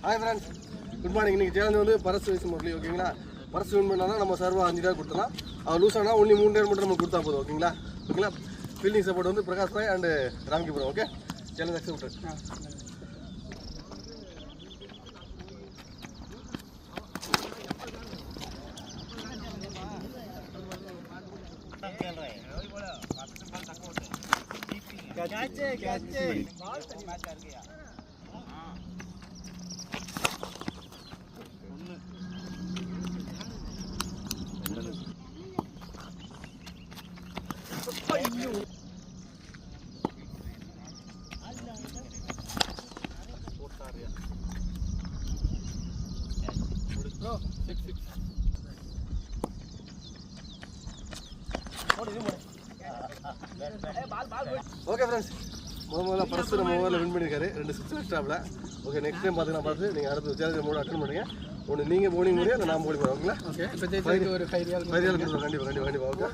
Hi friends, good morning. இன்றைக்கி challenge வந்து பரஸ் வயசு முரளி. ஓகேங்களா? பரஸ் வின் பண்ணால் நம்ம சர்வா 5 டேர் கொடுத்தலாம். அவர் லூஸ் ஆனால் ஒன்லி 3 டேர் மட்டும் நம்ம கொடுத்தா போதும். ஓகேங்களா? ஃபீல்டிங் சப்போர்ட் வந்து பிரகாஷ் பாய் and Ramki bro. Okay, challenge accept. Okay friends, முதல்ல பரஸ் நம்ம ஓவரில் வின் பண்ணியிருக்காரு. 2 6 எக்ஸ்ட்ராவில். ஓகே, நெக்ஸ்ட் டைம் பார்த்து நீங்கள் அடுத்த சேலஞ்சு 3 அட்டன் பண்ணுங்க. ஒன்று நீங்கள் போனிங் முடியும், அதை நான் போனி போகிறேன். ஓகேங்களா? ஓகே, இப்போ ஒரு 5 ரியால் கொடுத்துருவோம். கண்டிப்பாக ஓகே.